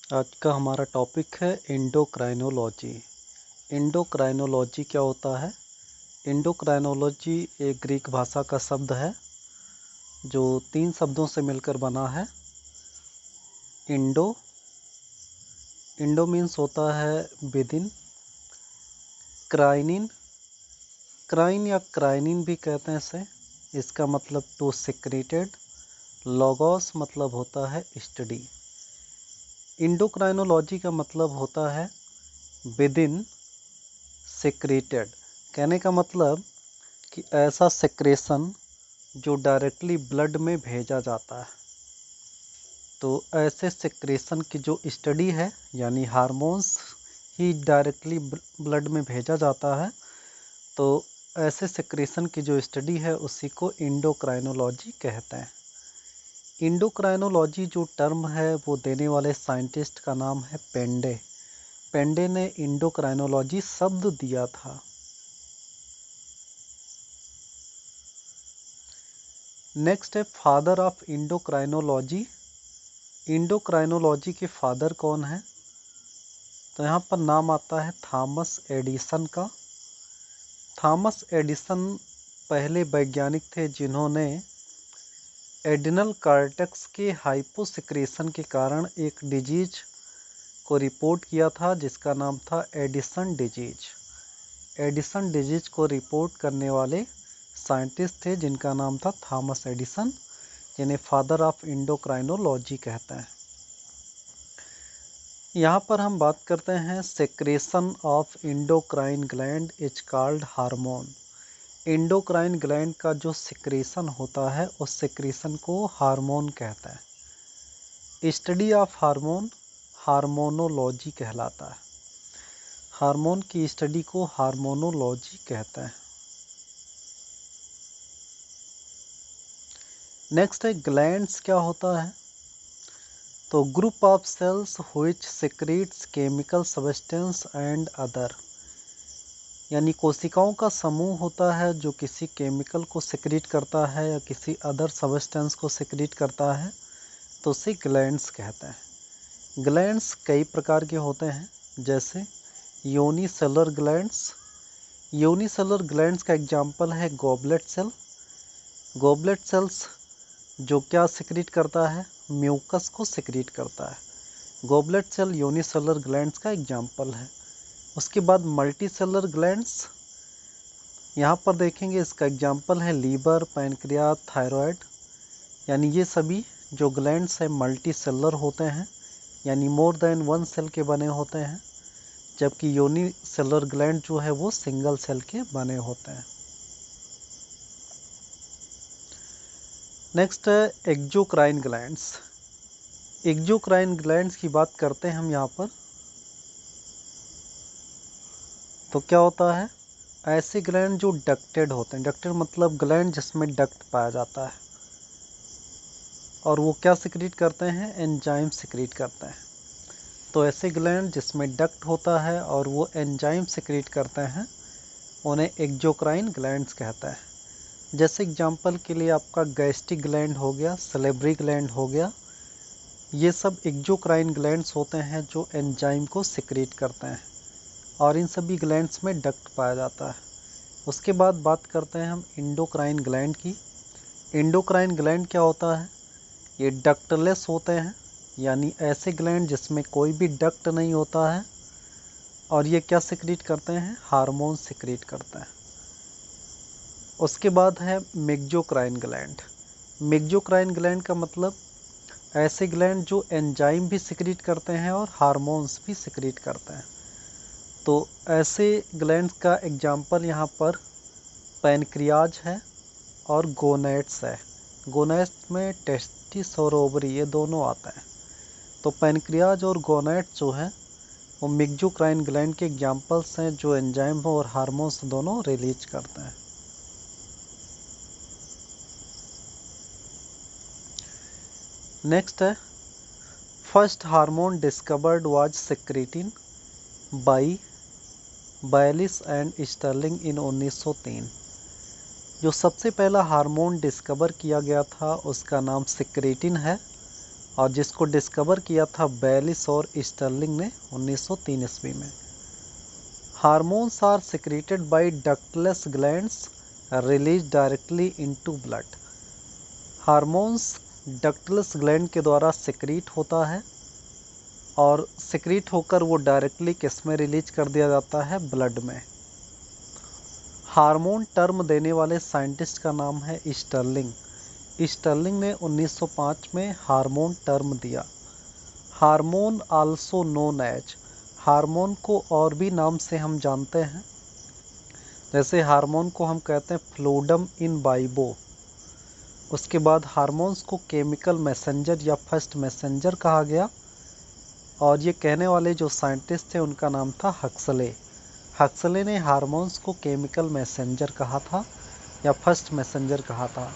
आज का हमारा टॉपिक है एंडोक्राइनोलॉजी। एंडोक्राइनोलॉजी क्या होता है? एंडोक्राइनोलॉजी एक ग्रीक भाषा का शब्द है जो 3 शब्दों से मिलकर बना है। इंडो मीन्स होता है विद इन, क्राइन या क्राइनिन भी कहते हैं इसे, इसका मतलब टू सिक्रेटेड। लॉगोस मतलब होता है स्टडी। एंडोक्राइनोलॉजी का मतलब होता है विद इन सिक्रेटेड। कहने का मतलब कि ऐसा सेक्रेशन जो डायरेक्टली ब्लड में भेजा जाता है। तो ऐसे सेक्रेशन की जो स्टडी है, यानी हार्मोन्स ही डायरेक्टली ब्लड में भेजा जाता है, तो ऐसे सेक्रेशन की जो स्टडी है उसी को एंडोक्राइनोलॉजी कहते हैं। एंडोक्राइनोलॉजी जो टर्म है वो देने वाले साइंटिस्ट का नाम है पेंडे। पेंडे ने एंडोक्राइनोलॉजी शब्द दिया था। नेक्स्ट है फादर ऑफ एंडोक्राइनोलॉजी। एंडोक्राइनोलॉजी के फादर कौन है? तो यहाँ पर नाम आता है थॉमस एडिसन का। थॉमस एडिसन पहले वैज्ञानिक थे जिन्होंने एडिनल कार्टेक्स के हाइपोसिक्रेशन के कारण एक डिजीज को रिपोर्ट किया था जिसका नाम था एडिसन डिजीज। एडिसन डिजीज को रिपोर्ट करने वाले साइंटिस्ट थे जिनका नाम था थॉमस एडिसन, जिन्हें फादर ऑफ एंडोक्राइनोलॉजी कहते हैं। यहाँ पर हम बात करते हैं secretion of endocrine gland is called hormone. Endocrine gland का जो सेक्रेशन होता है उस सेक्रेशन को हार्मोन कहते हैं। स्टडी ऑफ हार्मोन हार्मोनोलॉजी कहलाता है। हार्मोन की स्टडी को हार्मोनोलॉजी कहते हैं। नेक्स्ट है ग्लैंड्स क्या होता है? तो group of cells which secretes chemical substance and other, यानी कोशिकाओं का समूह होता है जो किसी केमिकल को सेक्रेट करता है या किसी अदर सब्सटेंस को सेक्रेट करता है, तो उसे ग्लैंड्स कहते हैं। ग्लैंड्स कई प्रकार के होते हैं, जैसे यूनिसेलुलर ग्लैंड्स। यूनिसेलुलर ग्लैंड्स का एग्जाम्पल है गॉबलेट सेल। गॉबलेट सेल्स जो क्या सेक्रेट करता है? म्यूकस को सेक्रेट करता है। गॉबलेट सेल यूनिसेलुलर ग्लैंड्स का एग्जाम्पल है। उसके बाद मल्टीसेलुलर ग्लैंड्स, यहाँ पर देखेंगे इसका एग्जाम्पल है लीवर, पैनक्रियाज, थायराइड। यानी ये सभी जो ग्लैंड्स हैं मल्टी सेलुलर होते हैं, यानी मोर देन वन सेल के बने होते हैं, जबकि यूनिसेलुलर ग्लैंड जो है वो सिंगल सेल के बने होते हैं। नेक्स्ट है एक्सोक्राइन ग्लैंड्स। एक्सोक्राइन ग्लैंड्स की बात करते हैं हम यहाँ पर। तो क्या होता है? ऐसे ग्लैंड जो डक्टेड होते हैं। डक्टेड मतलब ग्लैंड जिसमें डक्ट पाया जाता है, और वो क्या सिक्रीट करते हैं? एंजाइम सिक्रीट करते हैं। तो ऐसे ग्लैंड जिसमें डक्ट होता है और वो एंजाइम सिक्रीट करते हैं उन्हें एक्सोक्राइन ग्लैंड्स कहते हैं। जैसे एग्जांपल के लिए आपका गैस्ट्रिक ग्लैंड हो गया, सलेवरी ग्लैंड हो गया, ये सब एक्सोक्राइन ग्लैंड्स होते हैं जो एंजाइम को सिक्रीट करते हैं, और इन सभी ग्लैंड्स में डक्ट पाया जाता है। उसके बाद बात करते हैं हम एंडोक्राइन ग्लैंड की। एंडोक्राइन ग्लैंड क्या होता है? ये डक्टलेस होते हैं, यानी ऐसे ग्लैंड जिसमें कोई भी डक्ट नहीं होता है, और ये क्या सिक्रीट करते हैं? हार्मोन सिक्रीट करते हैं। उसके बाद है मेक्सोक्राइन ग्लैंड। मेक्सोक्राइन ग्लैंड का मतलब ऐसे ग्लैंड जो एंजाइम भी सिक्रीट करते हैं और हार्मोन्स भी सिक्रीट करते हैं। तो ऐसे ग्लैंड्स का एग्जाम्पल यहाँ पर पैनक्रियाज है और गोनेट्स है। गोनेट्स में टेस्टिस और ओवरी ये दोनों आते हैं। तो पैनक्रियाज और गोनेट्स जो है वो मेक्सोक्राइन ग्लैंड के एग्जाम्पल्स हैं जो एंजाइम और हार्मोन्स दोनों रिलीज करते हैं। नेक्स्ट है first hormone discovered was secretin by Bayliss and Starling in 1903। जो सबसे पहला हार्मोन डिस्कवर किया गया था उसका नाम सेक्रेटिन है, और जिसको डिस्कवर किया था बेलिस और स्टर्लिंग ने 1903 ईस्वी में। Hormones are secreted by ductless glands release directly into blood. Hormones ductless gland के द्वारा सिक्रीट होता है और सिक्रीट होकर वो डायरेक्टली किस में रिलीज कर दिया जाता है, ब्लड में। हार्मोन टर्म देने वाले साइंटिस्ट का नाम है स्टर्लिंग। स्टर्लिंग ने 1905 में हार्मोन टर्म दिया। Hormone also known as, hormone को और भी नाम से हम जानते हैं, जैसे हार्मोन को हम कहते हैं फ्लूडम इन वाइवो। उसके बाद हार्मोन्स को केमिकल मैसेंजर या फर्स्ट मैसेंजर कहा गया, और ये कहने वाले जो साइंटिस्ट थे उनका नाम था हक्सले। हक्सले ने हार्मोन्स को केमिकल मैसेंजर कहा था या फर्स्ट मैसेंजर कहा था।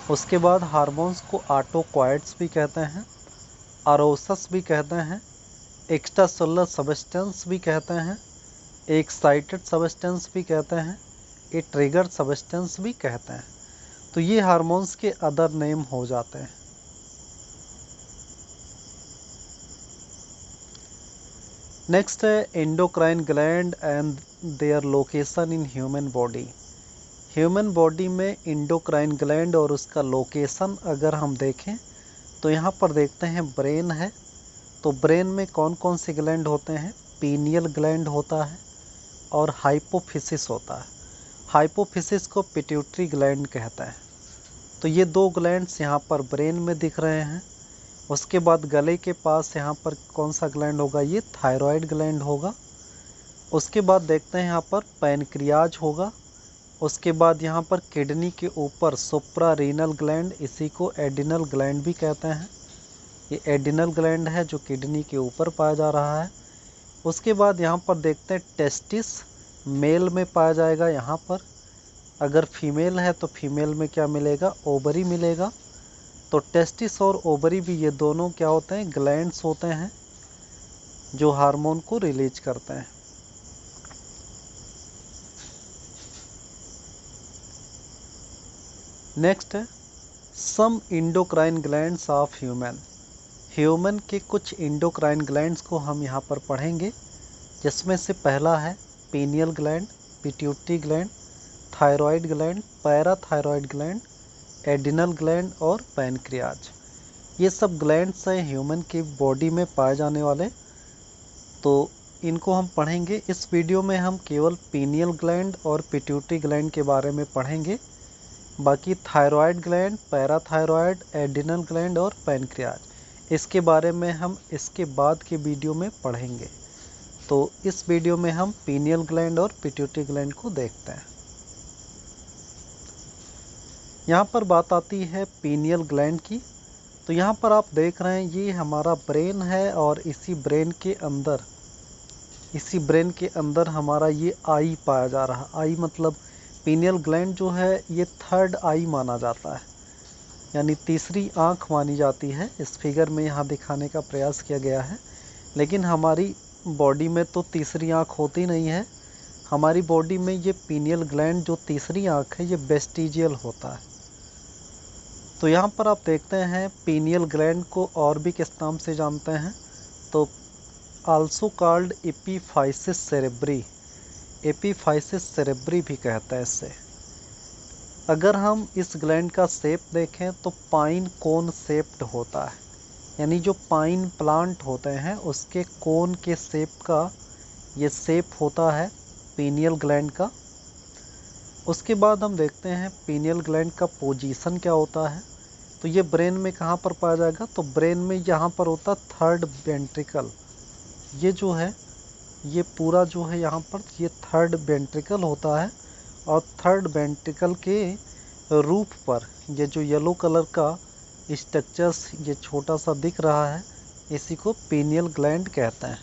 उसके बाद हार्मोन्स को ऑटोकॉइड्स भी कहते हैं, अरोसस भी कहते हैं, एक्स्ट्रासेलुलर सब्सटेंस भी कहते हैं, एक्साइटेड सब्सटेंस भी कहते हैं, ए ट्रिगर सब्सटेंस भी कहते हैं। तो ये हार्मोन्स के अदर नेम हो जाते हैं। नेक्स्ट है endocrine gland and their location in human body. Human body में एंडोक्राइन ग्लैंड और उसका लोकेशन अगर हम देखें तो यहाँ पर देखते हैं ब्रेन है, तो ब्रेन में कौन कौन से ग्लैंड होते हैं, पीनियल ग्लैंड होता है और हाइपोफिसिस होता है। हाइपोफिसिस को पिट्यूटरी ग्लैंड कहते हैं। तो ये दो ग्लैंड्स यहाँ पर ब्रेन में दिख रहे हैं। उसके बाद गले के पास यहाँ पर कौन सा ग्लैंड होगा, ये थायराइड ग्लैंड होगा। उसके बाद देखते हैं यहाँ पर पैनक्रियाज होगा। उसके बाद यहाँ पर किडनी के ऊपर सुप्रारीनल ग्लैंड, इसी को एडिनल ग्लैंड भी कहते हैं। ये एडिनल ग्लैंड है जो किडनी के ऊपर पाया जा रहा है। उसके बाद यहाँ पर देखते हैं टेस्टिस, मेल में पाया जाएगा यहाँ पर। अगर फीमेल है तो फीमेल में क्या मिलेगा, ओवरी मिलेगा। तो टेस्टिस और ओवरी भी ये दोनों क्या होते हैं, ग्लैंड्स होते हैं जो हार्मोन को रिलीज करते हैं। नेक्स्ट है some endocrine glands of human. Human के कुछ इंडोक्राइन ग्लैंड्स को हम यहाँ पर पढ़ेंगे, जिसमें से पहला है pineal gland, pituitary gland, thyroid gland, parathyroid gland, adrenal gland और पैनक्रियाज। ये सब ग्लैंड्स हैं ह्यूमन की बॉडी में पाए जाने वाले, तो इनको हम पढ़ेंगे। इस वीडियो में हम केवल पीनियल ग्लैंड और पिट्यूटरी ग्लैंड के बारे में पढ़ेंगे। बाकी thyroid gland, parathyroid, adrenal gland और पैनक्रियाज, इसके बारे में हम इसके बाद के वीडियो में पढ़ेंगे। तो इस वीडियो में हम पीनियल ग्लैंड और पिट्यूटरी ग्लैंड को देखते हैं। यहाँ पर बात आती है पीनियल ग्लैंड की। तो यहाँ पर आप देख रहे हैं ये हमारा ब्रेन है और इसी ब्रेन के अंदर हमारा ये आई पाया जा रहा है। आई मतलब पीनियल ग्लैंड जो है ये थर्ड आई माना जाता है, यानी तीसरी आँख मानी जाती है। इस फिगर में यहाँ दिखाने का प्रयास किया गया है, लेकिन हमारी बॉडी में तो तीसरी आँख होती नहीं है। हमारी बॉडी में ये पीनियल ग्लैंड जो तीसरी आँख है ये वेस्टिजियल होता है। तो यहाँ पर आप देखते हैं पीनियल ग्लैंड को और भी किस नाम से जानते हैं, तो also called epiphysis cerebri. Epiphysis cerebri भी कहता है इससे। अगर हम इस ग्लैंड का शेप देखें तो पाइन कोन शेप्ड होता है, यानी जो पाइन प्लांट होते हैं उसके कोन के शेप का ये शेप होता है पीनियल ग्लैंड का। उसके बाद हम देखते हैं पीनियल ग्लैंड का पोजीशन क्या होता है। तो ये ब्रेन में कहाँ पर पाया जाएगा, तो ब्रेन में यहाँ पर होता थर्ड वेंट्रिकल। ये जो है ये पूरा जो है यहाँ पर ये थर्ड वेंट्रिकल होता है, और थर्ड वेंट्रिकल के रूफ पर ये जो येलो कलर का स्ट्रक्चर्स ये छोटा सा दिख रहा है, इसी को पीनियल ग्लैंड कहते हैं।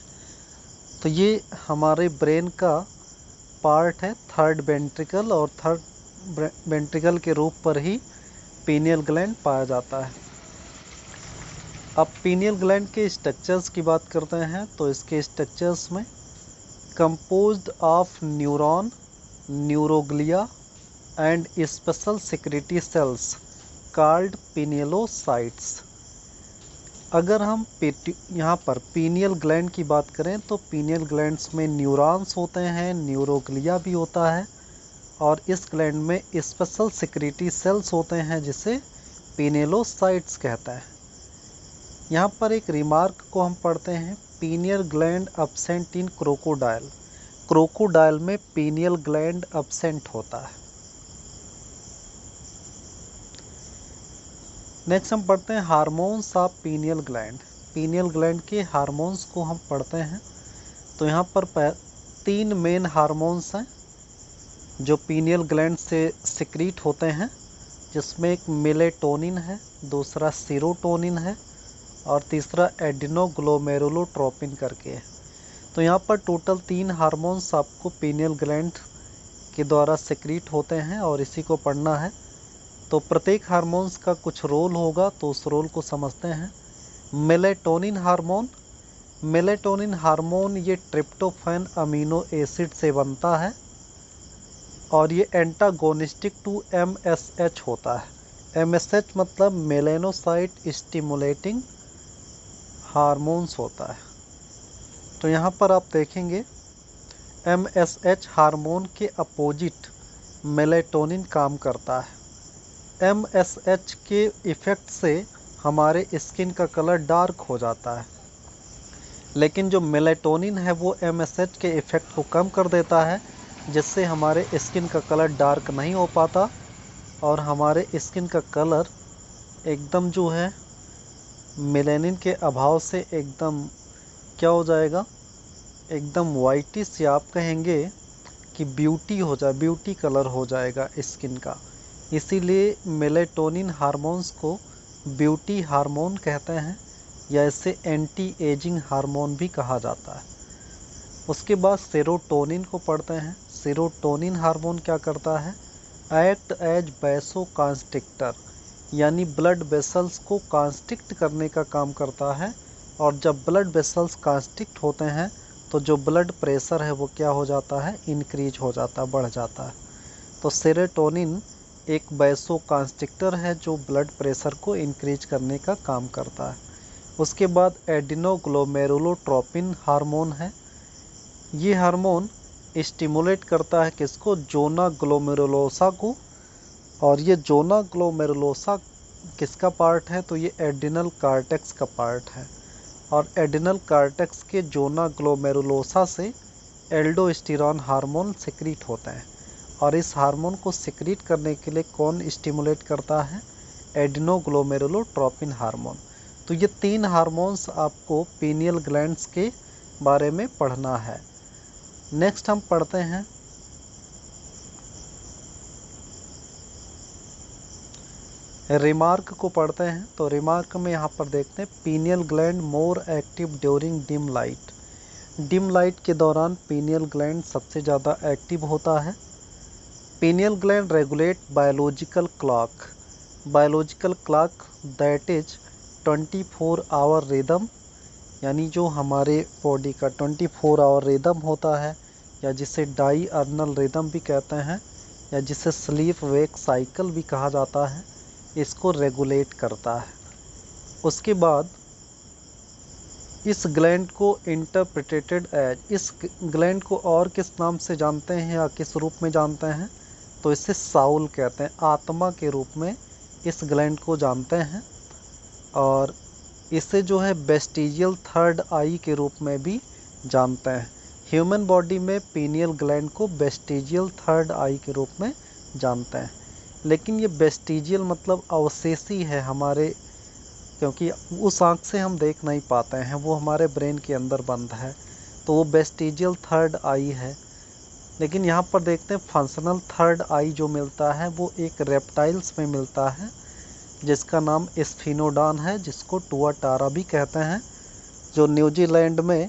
तो ये हमारे ब्रेन का पार्ट है थर्ड वेंट्रिकल, और थर्ड वेंट्रिकल के रूप पर ही पीनियल ग्लैंड पाया जाता है। अब पीनियल ग्लैंड के स्ट्रक्चर्स की बात करते हैं, तो इसके स्ट्रक्चर्स में composed of neuron, neuroglia and special secretory cells called pinealocytes. अगर हम यहाँ पर पीनियल ग्लैंड की बात करें तो पीनियल ग्लैंड्स में न्यूरॉन्स होते हैं, न्यूरोग्लिया भी होता है, और इस ग्लैंड में स्पेशल सिक्रीटरी सेल्स होते हैं जिसे पिनेलोसाइट्स कहता है। यहाँ पर एक रिमार्क को हम पढ़ते हैं, पीनियल ग्लैंड अब्सेंट इन क्रोकोडाइल। क्रोकोडाइल में पीनियल ग्लैंड अब्सेंट होता है। नेक्स्ट हम पढ़ते हैं hormones of pineal gland. Pineal gland के हार्मोन्स को हम पढ़ते हैं। तो यहाँ पर 3 मेन हार्मोन्स हैं जो पीनियल ग्लैंड से सिक्रीट होते हैं, जिसमें एक मेलेटोनिन है, दूसरा सीरोटोनिन है और तीसरा एडिनोग्लोमेरुलोट्रोपिन करके है। तो यहाँ पर टोटल 3 हार्मोन्स आपको पीनियल ग्लैंड के द्वारा सिक्रीट होते हैं और इसी को पढ़ना है। तो प्रत्येक हार्मोन्स का कुछ रोल होगा, तो उस रोल को समझते हैं। मेलेटोनिन हार्मोन ये ट्रिप्टोफैन अमीनो एसिड से बनता है और ये एंटागोनिस्टिक टू MSH होता है। MSH मतलब मेलेनोसाइट स्टिमुलेटिंग हार्मोन्स होता है। तो यहाँ पर आप देखेंगे MSH हार्मोन के अपोजिट मेलेटोनिन काम करता है। MSH के इफ़ेक्ट से हमारे स्किन का कलर डार्क हो जाता है, लेकिन जो मेलेटोनिन है वो MSH के इफ़ेक्ट को कम कर देता है, जिससे हमारे स्किन का कलर डार्क नहीं हो पाता और हमारे स्किन का कलर एकदम जो है मेलेनिन के अभाव से एकदम क्या हो जाएगा, एकदम वाइटिश, या आप कहेंगे कि ब्यूटी कलर हो जाएगा स्किन का। इसीलिए मेलेटोनिन हार्मोन्स को ब्यूटी हार्मोन कहते हैं या इसे एंटी एजिंग हार्मोन भी कहा जाता है। उसके बाद सेरोटोनिन को पढ़ते हैं। सेरोटोनिन हार्मोन क्या करता है, एक्ट एज वैसो कॉन्स्ट्रिक्टर, यानी ब्लड वेसल्स को कॉन्स्ट्रिक्ट करने का काम करता है। और जब ब्लड वेसल्स कॉन्स्ट्रिक्ट होते हैं तो जो ब्लड प्रेशर है वो क्या हो जाता है, इंक्रीज हो जाता है, बढ़ जाता है। तो सेरोटोनिन एक वैसो कॉन्स्ट्रिक्टर है जो ब्लड प्रेशर को इंक्रीज करने का काम करता है। उसके बाद एडिनोग्लोमेरुलोट्रोपिन हार्मोन है। ये हार्मोन स्टिमुलेट करता है किसको, जोना ग्लोमेरुलोसा को। और ये जोना ग्लोमेरुलोसा किसका पार्ट है, तो ये एडिनल कार्टेक्स का पार्ट है। और एडिनल कार्टेक्स के जोना ग्लोमेरुलोसा से एल्डोस्टेरॉन हार्मोन सिक्रीट होते हैं। और इस हार्मोन को सिक्रीट करने के लिए कौन स्टिमुलेट करता है, एडिनोग्लोमेरुलोट्रोपिन हार्मोन। तो ये 3 हार्मोन्स आपको पीनियल ग्लैंड्स के बारे में पढ़ना है। नेक्स्ट हम पढ़ते हैं रिमार्क को पढ़ते हैं। तो रिमार्क में यहाँ पर देखते हैं, pineal gland more active during dim light. Dim light के दौरान पीनियल ग्लैंड सबसे ज़्यादा एक्टिव होता है। Pineal gland regulate biological clock that is 24 hour rhythm, यानी जो हमारे बॉडी का 24 आवर रिदम होता है, या जिसे डायर्नल रिदम भी कहते हैं, या जिसे स्लीप वेक साइकिल भी कहा जाता है, इसको रेगुलेट करता है। उसके बाद इस ग्लैंड को इंटरप्रिटेटेड एज, इस ग्लैंड को और किस नाम से जानते हैं या किस रूप में जानते हैं, तो इसे साउल कहते हैं, आत्मा के रूप में इस ग्लैंड को जानते हैं। और इसे जो है वेस्टिजियल थर्ड आई के रूप में भी जानते हैं। ह्यूमन बॉडी में पीनियल ग्लैंड को वेस्टिजियल थर्ड आई के रूप में जानते हैं। लेकिन ये वेस्टिजियल मतलब अवशेषी है हमारे, क्योंकि उस आँख से हम देख नहीं पाते हैं, वो हमारे ब्रेन के अंदर बंद है, तो वो वेस्टिजियल थर्ड आई है। लेकिन यहाँ पर देखते हैं फंक्शनल थर्ड आई जो मिलता है वो एक रेप्टाइल्स में मिलता है, जिसका नाम स्फिनोडॉन है, जिसको टुआटारा भी कहते हैं, जो न्यूजीलैंड में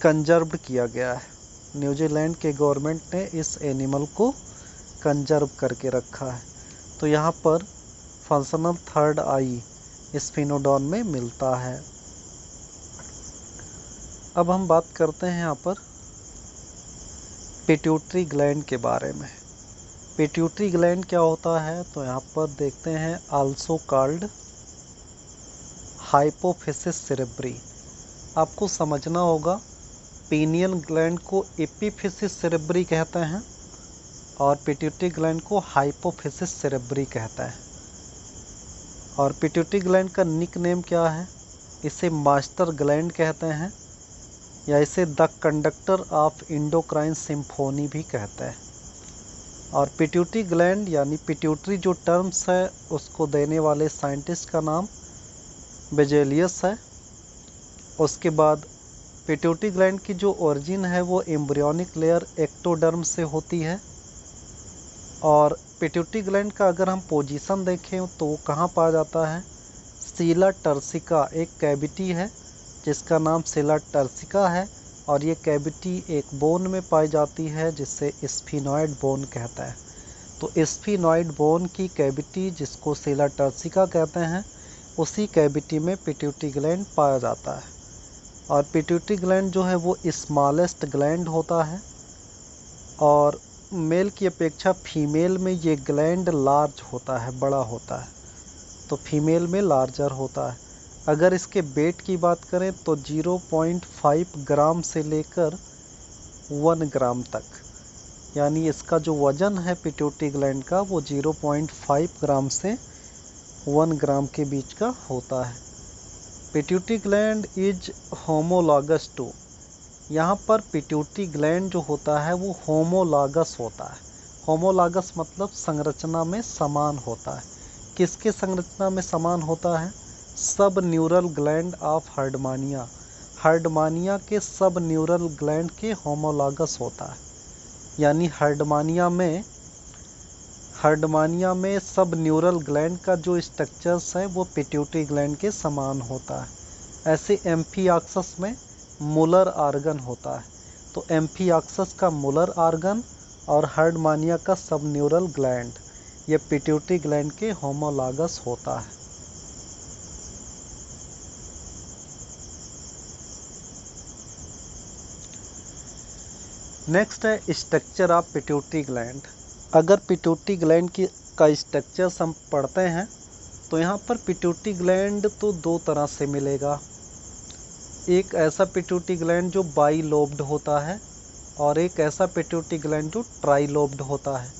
कंजर्व्ड किया गया है। न्यूजीलैंड के गवर्नमेंट ने इस एनिमल को कंजर्व करके रखा है। तो यहाँ पर फंक्शनल थर्ड आई स्फिनोडॉन में मिलता है। अब हम बात करते हैं यहाँ पर पिट्यूटरी ग्लैंड के बारे में। पिट्यूटरी ग्लैंड क्या होता है, तो यहाँ पर देखते हैं, आल्सो कॉल्ड हाइपोफिसिस सेरेब्री। आपको समझना होगा, पीनियल ग्लैंड को एपिफिसिस सेरेब्री कहते हैं और पिट्यूटरी ग्लैंड को हाइपोफिसिस सेरेब्री कहता है। और पिट्यूटरी ग्लैंड का निक नेम क्या है? इसे मास्टर ग्लैंड कहते हैं या इसे the conductor of endocrine symphony भी कहते हैं। और पिट्यूटरी ग्लैंड यानी पिट्यूटरी जो टर्म्स है उसको देने वाले साइंटिस्ट का नाम बेजेलियस है। उसके बाद पिट्यूटरी ग्लैंड की जो ओरिजिन है वो एम्ब्रियोनिक लेयर एक्टोडर्म से होती है। और पिट्यूटरी ग्लैंड का अगर हम पोजीशन देखें तो वो कहाँ पाया जाता है? सीला टर्सिका एक कैविटी है जिसका नाम सीला टर्सिका है और ये कैविटी एक बोन में पाई जाती है जिसे स्फिनॉइड बोन कहता है। तो स्फिनॉइड बोन की कैविटी जिसको सीला टर्सिका कहते हैं, उसी कैविटी में पिट्यूटरी ग्लैंड पाया जाता है। और पिट्यूटरी ग्लैंड जो है वो स्मॉलेस्ट ग्लैंड होता है और मेल की अपेक्षा फीमेल में ये ग्लैंड लार्ज होता है, बड़ा होता है, तो फीमेल में लार्जर होता है। अगर इसके वेट की बात करें तो 0.5 ग्राम से लेकर 1 ग्राम तक, यानी इसका जो वज़न है पिट्यूटरी ग्लैंड का वो 0.5 ग्राम से 1 ग्राम के बीच का होता है। Pituitary gland is homologous to, यहाँ पर पिट्यूटरी ग्लैंड जो होता है वो होमोलॉगस होता है। होमोलॉगस मतलब संरचना में समान होता है। किसके संरचना में समान होता है? सब neural gland of Herdmania, Herdmania के सब न्यूरल ग्लैंड के होमोलॉगस होता है। यानी हर्डमानिया में सब न्यूरल ग्लैंड का जो स्ट्रक्चर्स है वो पिट्यूटरी ग्लैंड के समान होता है। ऐसे एम्फिऑक्सस में मुलर आर्गन होता है, तो एम्फिऑक्सस का मुलर आर्गन और हर्डमानिया का सब न्यूरल ग्लैंड ये पिट्यूटरी ग्लैंड के होमोलॉगस होता है। नेक्स्ट है स्ट्रक्चर ऑफ पिट्यूटरी ग्लैंड। अगर पिट्यूटरी ग्लैंड का स्ट्रक्चर्स हम पढ़ते हैं तो यहाँ पर पिट्यूटरी ग्लैंड तो दो तरह से मिलेगा। एक ऐसा पिट्यूटरी ग्लैंड जो बाई लोब्ड होता है और एक ऐसा पिट्यूटरी ग्लैंड जो ट्राई लोब्ड होता है,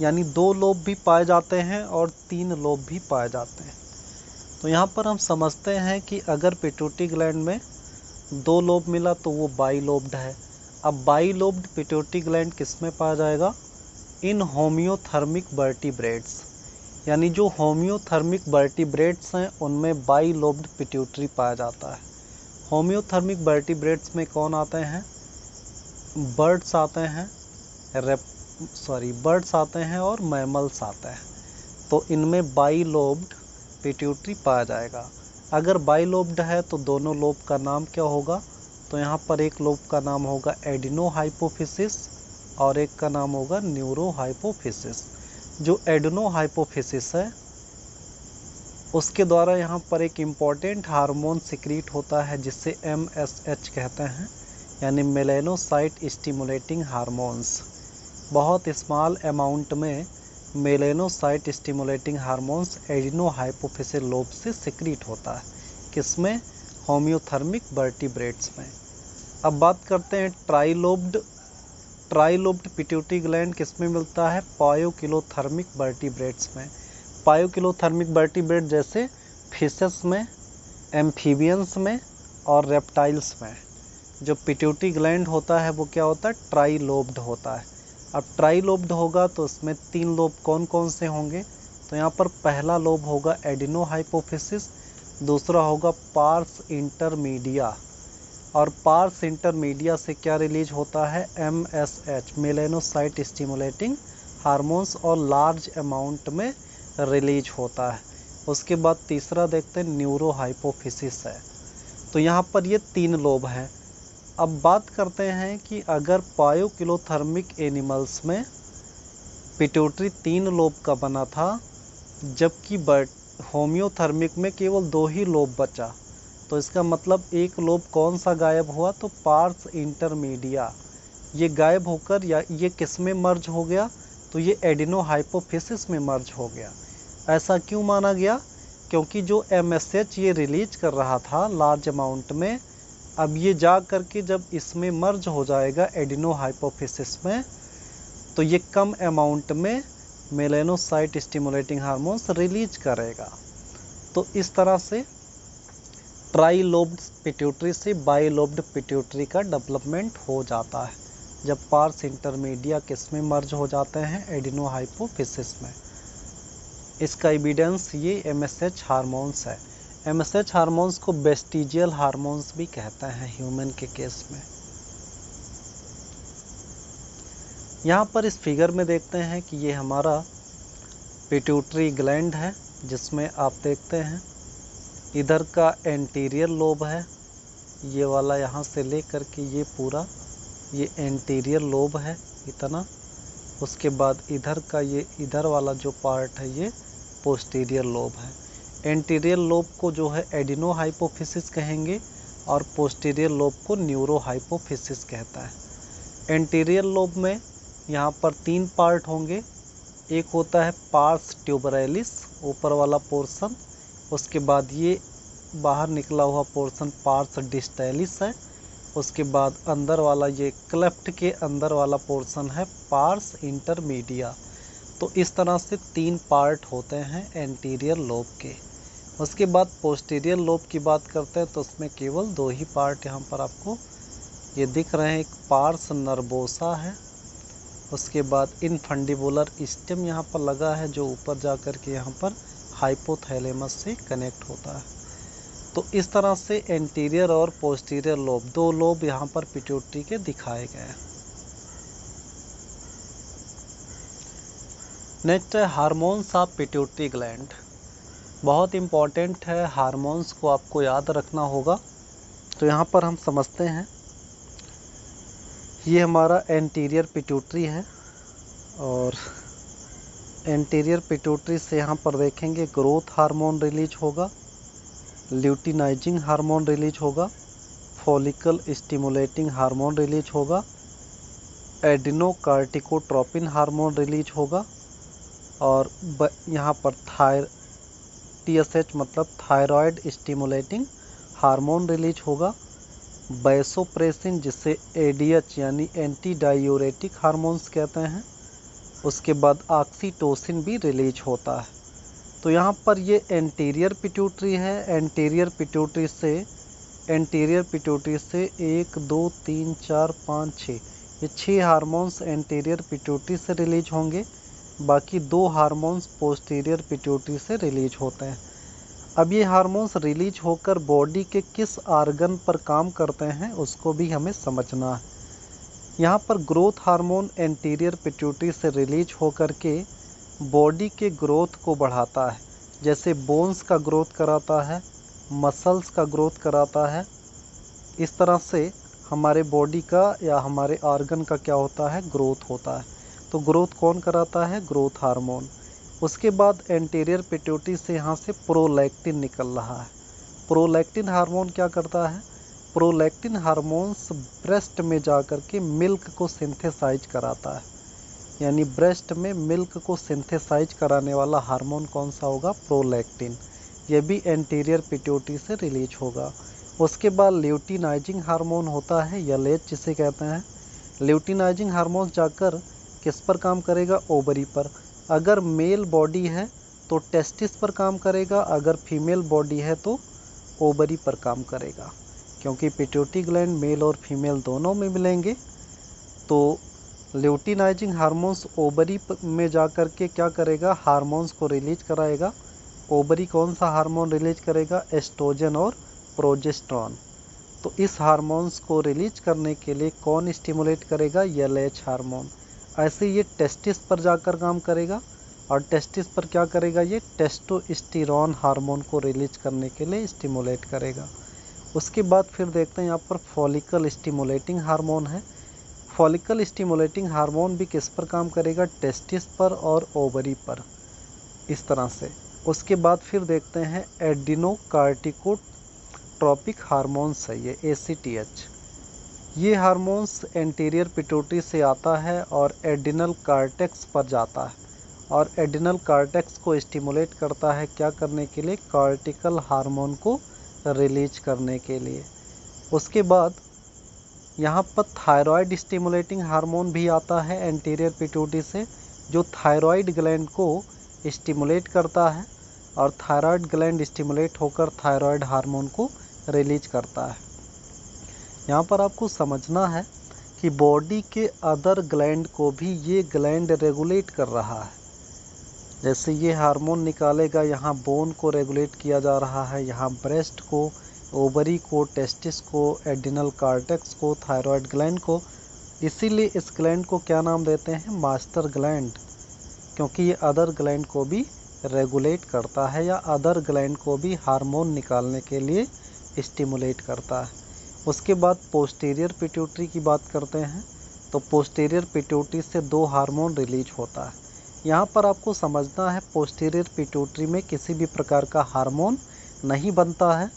यानी 2 लोब भी पाए जाते हैं और 3 लोब भी पाए जाते हैं। तो यहाँ पर हम समझते हैं कि अगर पिट्यूटरी ग्लैंड में 2 लोब मिला तो वो बाई लोब्ड है। अब बाई लोब्ड पिट्यूटरी ग्लैंड किस में पाया जाएगा? इन होम्योथर्मिक वर्टिब्रेट्स, यानी जो होम्योथर्मिक वर्टिब्रेट्स हैं उनमें बाई लोब्ड पिट्यूटरी पाया जाता है। होम्योथर्मिक वर्टिब्रेट्स में कौन आते हैं? बर्ड्स आते हैं, बर्ड्स आते हैं और मैमल्स आते हैं। तो इनमें बाई लोब्ड पिट्यूटरी पाया जाएगा। अगर बाई लोब्ड है तो दोनों लोब का नाम क्या होगा? तो यहाँ पर एक लोब का नाम होगा एडिनो हाइपोफिसिस और एक का नाम होगा न्यूरो हाइपोफिसिस। जो एडिनो हाइपोफिसिस है उसके द्वारा यहाँ पर एक इम्पॉर्टेंट हार्मोन सिक्रीट होता है जिसे MSH कहते हैं, यानी मेलेनोसाइट स्टिमुलेटिंग हार्मोन्स। बहुत स्मॉल अमाउंट में melanocyte stimulating hormones adeno hypophysis lobe से सिक्रीट होता है। किसमें? होम्योथर्मिक वर्टिब्रेट्स में। अब बात करते हैं ट्राइलोब्ड पिट्यूटरी ग्लैंड किस में मिलता है? पायोकिलोथर्मिक वर्टिब्रेट्स में। पायोकिलोथर्मिक वर्टिब्रेट जैसे फिशेस में, एम्फीबियंस में और रेप्टाइल्स में। जो पिट्यूटरी ग्लैंड होता है वो क्या होता है? ट्राइलोब्ड होता है। अब ट्राइलोब्ड होगा तो उसमें 3 लोब कौन कौन से होंगे? तो यहाँ पर पहला लोब होगा एडिनो हाइपोफिसिस, दूसरा होगा पार्स इंटरमीडिया और पार्स इंटरमीडिया से क्या रिलीज होता है? MSH मेलेनोसाइट स्टिमुलेटिंग हार्मोन्स और लार्ज अमाउंट में रिलीज होता है। उसके बाद तीसरा देखते हैं न्यूरो हाइपोफिसिस है। तो यहाँ पर ये 3 लोब हैं। अब बात करते हैं कि अगर पायोकिलोथर्मिक एनिमल्स में पिट्यूटरी 3 लोब का बना था जबकि होम्योथर्मिक में केवल 2 ही लोब बचा, तो इसका मतलब एक लोब कौन सा गायब हुआ? तो पार्स इंटरमीडिया ये गायब होकर या ये किस में मर्ज हो गया? तो ये एडिनो हाइपोफिसिस में मर्ज हो गया। ऐसा क्यों माना गया? क्योंकि जो MSH ये रिलीज कर रहा था लार्ज अमाउंट में, अब ये जा करके जब इसमें मर्ज हो जाएगा एडिनो हाइपोफिसिस में, तो ये कम अमाउंट में मेलानोसाइट स्टिमुलेटिंग हार्मोन्स रिलीज करेगा। तो इस तरह से ट्राइलोब्ड पिट्यूटरी से बाइलोब्ड पिट्यूटरी का डेवलपमेंट हो जाता है जब पार्स इंटरमीडिया किस में मर्ज हो जाते हैं, एडिनो हाइपोफिसिस में। इसका एविडेंस ये MSH हार्मोन्स है। MSH हार्मोन्स को वेस्टिजियल हार्मोन्स भी कहते हैं ह्यूमन के केस में। यहाँ पर इस फिगर में देखते हैं कि ये हमारा पिट्यूटरी ग्लैंड है, जिसमें आप देखते हैं इधर का एंटीरियर लोब है, ये वाला यहाँ से लेकर के ये पूरा ये एंटीरियर लोब है इतना। उसके बाद इधर का ये इधर वाला जो पार्ट है ये पोस्टीरियर लोब है। एंटीरियर लोब को जो है एडिनो हाइपोफिसिस कहेंगे और पोस्टीरियर लोब को न्यूरो हाइपोफिसिस कहता है। एंटीरियर लोब में यहाँ पर 3 पार्ट होंगे। एक होता है पार्स ट्यूबरैलिस, ऊपर वाला पोर्शन, उसके बाद ये बाहर निकला हुआ पोर्शन पार्स डिस्टैलिस है, उसके बाद अंदर वाला ये क्लेफ्ट के अंदर वाला पोर्शन है पार्स इंटरमीडिया। तो इस तरह से 3 पार्ट होते हैं एंटीरियर लोब के। उसके बाद पोस्टीरियर लोब की बात करते हैं तो उसमें केवल 2 ही पार्ट यहाँ पर आपको ये दिख रहे हैं। एक पार्स नर्बोसा है, उसके बाद इनफंडिबुलर स्टेम यहाँ पर लगा है जो ऊपर जा कर के यहाँ पर हाइपोथैलेमस से कनेक्ट होता है। तो इस तरह से एंटीरियर और पोस्टीरियर लोब 2 लोब यहाँ पर पिट्यूटरी के दिखाए गए हैं। नेक्स्ट है हार्मोन्स ऑफ पिट्यूटरी ग्लैंड। बहुत इम्पॉर्टेंट है, हार्मोन्स को आपको याद रखना होगा। तो यहाँ पर हम समझते हैं, ये हमारा एंटीरियर पिट्यूटरी है और एंटीरियर पिट्यूटरी से यहाँ पर देखेंगे ग्रोथ हार्मोन रिलीज होगा, ल्यूटिनाइजिंग हार्मोन रिलीज होगा, फॉलिकल स्टिमुलेटिंग हार्मोन रिलीज होगा, एडिनोकार्टिकोट्रोपिन हार्मोन रिलीज होगा और यहाँ पर TSH मतलब थायराइड स्टिमुलेटिंग हार्मोन रिलीज होगा, वैसोप्रेसिन जिसे ADH यानी एंटी डायूरेटिक हार्मोन्स कहते हैं, उसके बाद ऑक्सीटोसिन भी रिलीज होता है। तो यहाँ पर ये एंटीरियर पिट्यूटरी है। एंटीरियर पिट्यूटरी से 1 2 3 4 5 6 ये 6 हार्मोन्स एंटीरियर पिट्यूटरी से रिलीज होंगे। बाकी 2 हार्मोन्स पोस्टीरियर पिट्यूटरी से रिलीज होते हैं। अब ये हार्मोन्स रिलीज होकर बॉडी के किस आर्गन पर काम करते हैं उसको भी हमें समझना है। यहाँ पर ग्रोथ हार्मोन एंटीरियर पिट्यूटरी से रिलीज होकर के बॉडी के ग्रोथ को बढ़ाता है, जैसे बोन्स का ग्रोथ कराता है, मसल्स का ग्रोथ कराता है। इस तरह से हमारे बॉडी का या हमारे ऑर्गन का क्या होता है, ग्रोथ होता है। तो ग्रोथ कौन कराता है, ग्रोथ हार्मोन। उसके बाद एंटीरियर पिट्यूटरी से यहाँ से प्रोलैक्टिन निकल रहा है। प्रोलैक्टिन हार्मोन क्या करता है, प्रोलैक्टिन हार्मोन्स ब्रेस्ट में जाकर के मिल्क को सिंथेसाइज कराता है, यानी ब्रेस्ट में मिल्क को सिंथेसाइज कराने वाला हार्मोन कौन सा होगा, प्रोलैक्टिन। यह भी एंटीरियर पिट्यूटरी से रिलीज होगा। उसके बाद ल्यूटिनाइजिंग हार्मोन होता है, LH जिसे कहते हैं। ल्यूटिनाइजिंग हार्मोन जाकर किस पर काम करेगा, ओवरी पर। अगर मेल बॉडी है तो टेस्टिस पर काम करेगा, अगर फीमेल बॉडी है तो ओवरी पर काम करेगा, क्योंकि पिट्यूटरी ग्लैंड मेल और फीमेल दोनों में मिलेंगे। तो ल्यूटिनाइजिंग हार्मोन्स ओवरी में जाकर के क्या करेगा, हार्मोन्स को रिलीज कराएगा। ओवरी कौन सा हार्मोन रिलीज करेगा, एस्ट्रोजन और प्रोजेस्टेरॉन। तो इस हार्मोन्स को रिलीज करने के लिए कौन स्टिमुलेट करेगा, LH हार्मोन। ऐसे ये टेस्टिस पर जाकर काम करेगा और टेस्टिस पर क्या करेगा, ये टेस्टोस्टेरोन हार्मोन को रिलीज करने के लिए स्टिमुलेट करेगा। उसके बाद फिर देखते हैं यहाँ पर फॉलिकल स्टिमुलेटिंग हार्मोन है। फॉलिकल स्टिमुलेटिंग हार्मोन भी किस पर काम करेगा, टेस्टिस पर और ओवरी पर, इस तरह से। उसके बाद फिर देखते हैं एडिनोकार्टिकोट्रोपिक हार्मोन्स है ये, ACTH। ये हार्मोन्स एंटीरियर पिट्यूटरी से आता है और एडिनल कार्टेक्स पर जाता है और एड्रिनल कॉर्टेक्स को स्टिमुलेट करता है क्या करने के लिए, कॉर्टिकल हार्मोन को रिलीज करने के लिए। उसके बाद यहाँ पर थायराइड स्टिमुलेटिंग हार्मोन भी आता है एंटीरियर पिट्यूटरी से, जो थायराइड ग्लैंड को स्टिमुलेट करता है और थायराइड ग्लैंड स्टिमुलेट होकर थायराइड हार्मोन को रिलीज करता है। यहाँ पर आपको समझना है कि बॉडी के अदर ग्लैंड को भी ये ग्लैंड रेगुलेट कर रहा है। जैसे ये हार्मोन निकालेगा, यहाँ बोन को रेगुलेट किया जा रहा है, यहाँ ब्रेस्ट को, ओवरी को, टेस्टिस को, एड्रिनल कॉर्टेक्स को, थायराइड ग्लैंड को। इसीलिए इस ग्लैंड को क्या नाम देते हैं, मास्टर ग्लैंड, क्योंकि ये अदर ग्लैंड को भी रेगुलेट करता है या अदर ग्लैंड को भी हार्मोन निकालने के लिए स्टिमुलेट करता है। उसके बाद पोस्टीरियर पिट्यूटरी की बात करते हैं, तो पोस्टीरियर पिट्यूटरी से 2 हार्मोन रिलीज होता है। यहाँ पर आपको समझना है पोस्टीरियर पिट्यूटरी में किसी भी प्रकार का हार्मोन नहीं बनता है।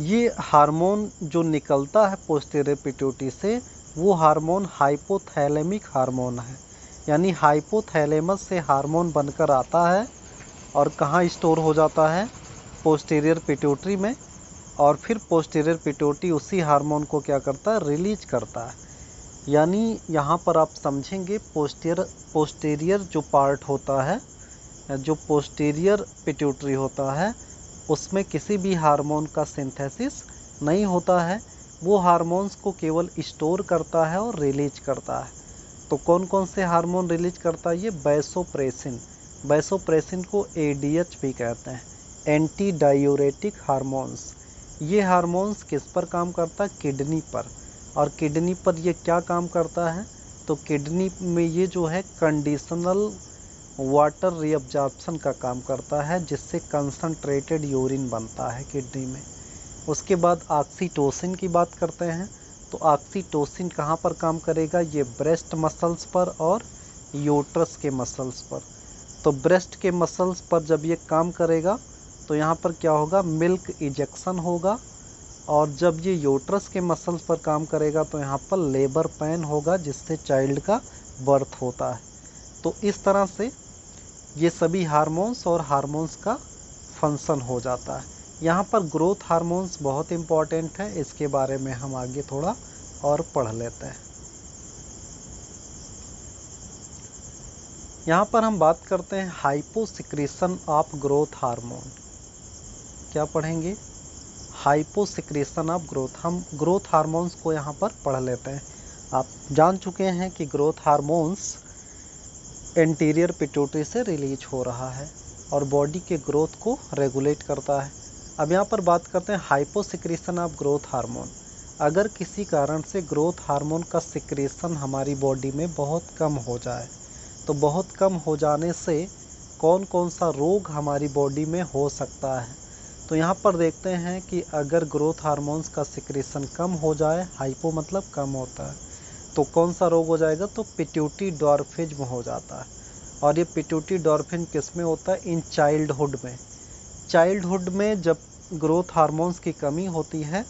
ये हार्मोन जो निकलता है पोस्टीरियर पिट्यूटरी से, वो हार्मोन हाइपोथैलेमिक हार्मोन है, यानी हाइपोथैलेमस से हार्मोन बनकर आता है और कहाँ स्टोर हो जाता है, पोस्टीरियर पिट्यूटरी में। और फिर पोस्टीरियर पिट्यूटरी उसी हार्मोन को क्या करता है, रिलीज करता है। यानी यहाँ पर आप समझेंगे पोस्टीरियर जो पार्ट होता है, जो पोस्टीरियर पिट्यूटरी होता है, उसमें किसी भी हार्मोन का सिंथेसिस नहीं होता है। वो हार्मोन्स को केवल स्टोर करता है और रिलीज करता है। तो कौन कौन से हार्मोन रिलीज करता है ये, वैसोप्रेसिन, वैसोप्रेसिन को ADH भी कहते हैं, एंटी डायूरेटिक हार्मोन्स। ये हार्मोन्स किस पर काम करता है, किडनी पर। और किडनी पर ये क्या काम करता है, तो किडनी में ये जो है कंडीशनल वाटर रीअब्जॉर्प्शन का काम करता है, जिससे कंसंट्रेटेड यूरिन बनता है किडनी में। उसके बाद ऑक्सीटोसिन की बात करते हैं, तो ऑक्सीटोसिन कहाँ पर काम करेगा, ये ब्रेस्ट मसल्स पर और यूट्रस के मसल्स पर। तो ब्रेस्ट के मसल्स पर जब ये काम करेगा तो यहाँ पर क्या होगा, मिल्क इजेक्शन होगा। और जब ये यूट्रस के मसल्स पर काम करेगा तो यहाँ पर लेबर पेन होगा, जिससे चाइल्ड का बर्थ होता है। तो इस तरह से ये सभी हार्मोन्स और हार्मोन्स का फंक्शन हो जाता है। यहाँ पर ग्रोथ हार्मोन्स बहुत इम्पॉर्टेंट है, इसके बारे में हम आगे थोड़ा और पढ़ लेते हैं। यहाँ पर हम बात करते हैं हाइपोसिक्रीशन ऑफ ग्रोथ हार्मोन। क्या पढ़ेंगे, हाइपोसिक्रीशन ऑफ ग्रोथ। हम ग्रोथ हार्मोन्स को यहाँ पर पढ़ लेते हैं। आप जान चुके हैं कि ग्रोथ हार्मोन्स एंटीरियर पिट्यूटरी से रिलीज हो रहा है और बॉडी के ग्रोथ को रेगुलेट करता है। अब यहाँ पर बात करते हैं हाइपोसिक्रीशन ऑफ ग्रोथ हार्मोन। अगर किसी कारण से ग्रोथ हार्मोन का सिक्रीशन हमारी बॉडी में बहुत कम हो जाए, तो बहुत कम हो जाने से कौन कौन सा रोग हमारी बॉडी में हो सकता है। तो यहाँ पर देखते हैं कि अगर ग्रोथ हार्मोन्स का सिक्रीशन कम हो जाए, हाइपो मतलब कम होता है, तो कौन सा रोग हो जाएगा, तो पिट्यूटरी डॉर्फिज्म हो जाता है। और ये पिट्यूटरी डॉर्फिज्म किस में होता है, इन चाइल्डहुड में। चाइल्डहुड में जब ग्रोथ हार्मोन्स की कमी होती है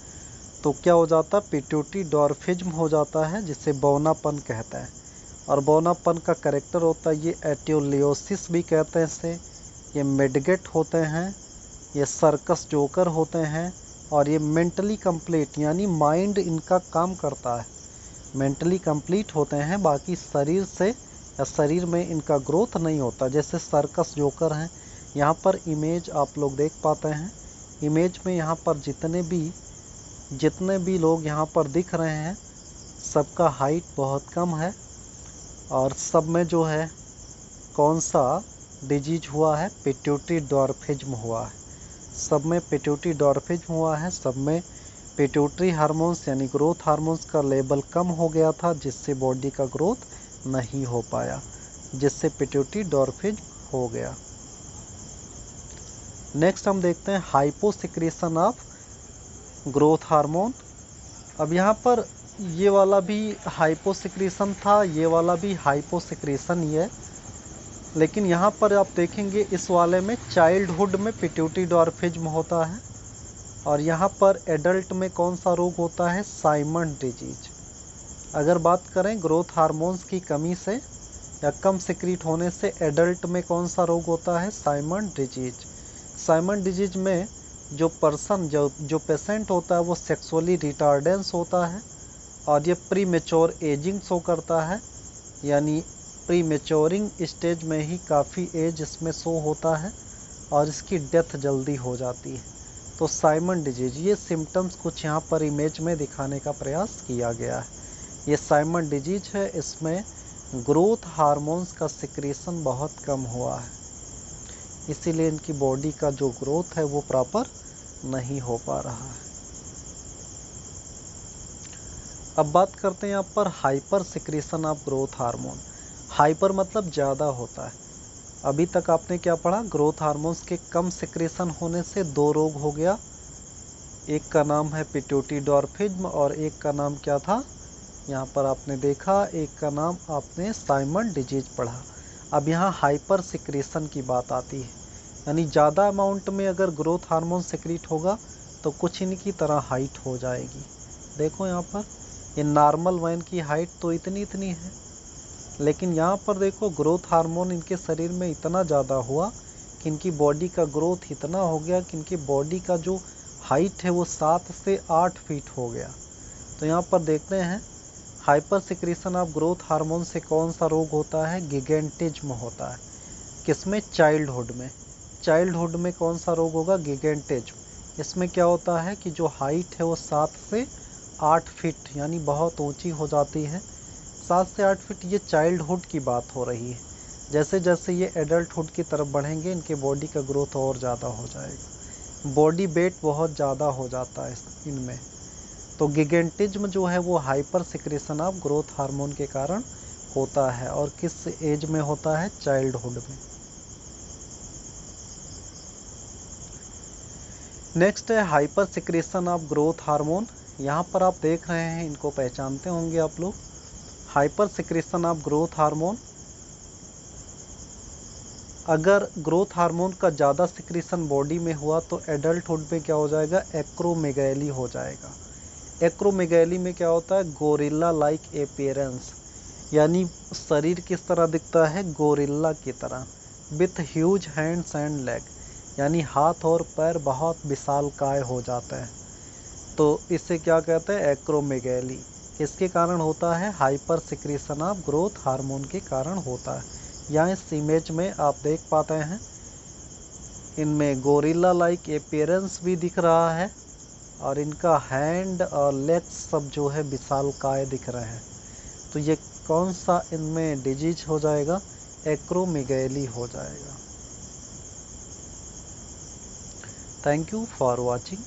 तो क्या हो जाता है, पिट्यूटरी डॉर्फिज्म हो जाता है, जिसे बौनापन कहते हैं। और बौनापन का करेक्टर होता है, ये एटियोलियोसिस भी कहते हैं इसे, ये मिडगेट होते हैं, ये सर्कस जोकर होते हैं। और ये मेंटली कंप्लीट, यानी माइंड इनका काम करता है, मेंटली कंप्लीट होते हैं, बाकी शरीर से या शरीर में इनका ग्रोथ नहीं होता। जैसे सर्कस जोकर हैं, यहाँ पर इमेज आप लोग देख पाते हैं। इमेज में यहाँ पर जितने भी लोग यहाँ पर दिख रहे हैं, सबका हाइट बहुत कम है और सब में जो है कौन सा डिजीज हुआ है, पिट्यूटरी डॉर्फिज्म हुआ है। सब में पिट्यूटरी डॉर्फिज्म हुआ है, सब में पिट्यूटरी हार्मोन्स यानी ग्रोथ हार्मोन्स का लेवल कम हो गया था, जिससे बॉडी का ग्रोथ नहीं हो पाया, जिससे पिट्यूटरी डॉर्फिज्म हो गया। नेक्स्ट हम देखते हैं हाइपोसिक्रीशन ऑफ ग्रोथ हार्मोन। अब यहाँ पर ये वाला भी हाइपोसिक्रीशन था, ये वाला भी हाइपोसिक्रीशन ही है, लेकिन यहाँ पर आप देखेंगे इस वाले में चाइल्डहुड में पिट्यूटरी डॉर्फिज्म होता है और यहाँ पर एडल्ट में कौन सा रोग होता है, साइमन डिजीज। अगर बात करें ग्रोथ हार्मोन्स की कमी से या कम सिक्रीट होने से एडल्ट में कौन सा रोग होता है? Simon disease. साइमन डिजीज में जो पेशेंट होता है वो सेक्सुअली रिटार्डेंस होता है और ये प्री मेच्योर एजिंग शो करता है, यानी प्री मेच्योरिंग स्टेज में ही काफ़ी एज इसमें शो होता है और इसकी डेथ जल्दी हो जाती है। तो साइमन डिजीज, ये सिम्टम्स कुछ यहाँ पर इमेज में दिखाने का प्रयास किया गया है। ये साइमन डिजीज है, इसमें ग्रोथ हार्मोन्स का सिक्रीशन बहुत कम हुआ है, इसीलिए इनकी बॉडी का जो ग्रोथ है वो प्रॉपर नहीं हो पा रहा है। अब बात करते हैं यहाँ पर hyper secretion of growth hormone. Hyper मतलब ज़्यादा होता है। अभी तक आपने क्या पढ़ा? ग्रोथ हार्मोन्स के कम सिक्रीशन होने से दो रोग हो गया, एक का नाम है पिट्यूटरी डॉर्फिज्म और एक का नाम क्या था? यहाँ पर आपने देखा, एक का नाम आपने साइमन डिजीज पढ़ा। अब यहाँ हाइपर सिक्रीशन की बात आती है, यानी ज़्यादा अमाउंट में अगर ग्रोथ हार्मोन सिक्रीट होगा तो कुछ इनकी तरह हाइट हो जाएगी। देखो यहाँ पर ये नॉर्मल मैन की हाइट तो इतनी है, लेकिन यहाँ पर देखो ग्रोथ हार्मोन इनके शरीर में इतना ज़्यादा हुआ कि इनकी बॉडी का ग्रोथ इतना हो गया कि इनकी बॉडी का जो हाइट है वो 7 से 8 फीट हो गया। तो यहाँ पर देखते हैं hyper secretion of growth hormone से कौन सा रोग होता है? गिगेंटिज्म होता है। किसमें? चाइल्डहुड में। चाइल्डहुड में कौन सा रोग होगा? गिगेंटिज्म। इसमें क्या होता है कि जो हाइट है वो 7 से 8 फीट यानी बहुत ऊंची हो जाती है। 7 से 8 फीट, ये चाइल्डहुड की बात हो रही है। जैसे जैसे ये एडल्टहुड की तरफ बढ़ेंगे इनके बॉडी का ग्रोथ और ज़्यादा हो जाएगा, बॉडी वेट बहुत ज़्यादा हो जाता है इनमें। तो गिगेंटिज्म जो है वो hyper secretion of growth hormone के कारण होता है और किस एज में होता है? चाइल्डहुड में। नेक्स्ट है hyper secretion of growth hormone. यहाँ पर आप देख रहे हैं, इनको पहचानते होंगे आप लोग। Hyper secretion of growth hormone, अगर ग्रोथ हार्मोन का ज़्यादा सिक्रीशन बॉडी में हुआ तो एडल्टहुड में क्या हो जाएगा? एक्रोमेगैली हो जाएगा। एक्रोमेगैली में क्या होता है? गोरिल्ला लाइक अपीयरेंस, यानी शरीर किस तरह दिखता है? गोरिल्ला की तरह। With huge hands and leg, यानी हाथ और पैर बहुत विशालकाय हो जाते हैं। तो इसे क्या कहते हैं? एक्रोमेगैली। किसके कारण होता है? Hyper secretion of growth hormone के कारण होता है। यहाँ इस इमेज में आप देख पाते हैं, इनमें गोरिल्ला लाइक अपीयरेंस भी दिख रहा है और इनका हैंड और लेग्स सब जो है विशालकाय दिख रहे हैं। तो ये कौन सा इनमें डिजीज हो जाएगा? एक्रोमेगैली हो जाएगा। Thank you for watching.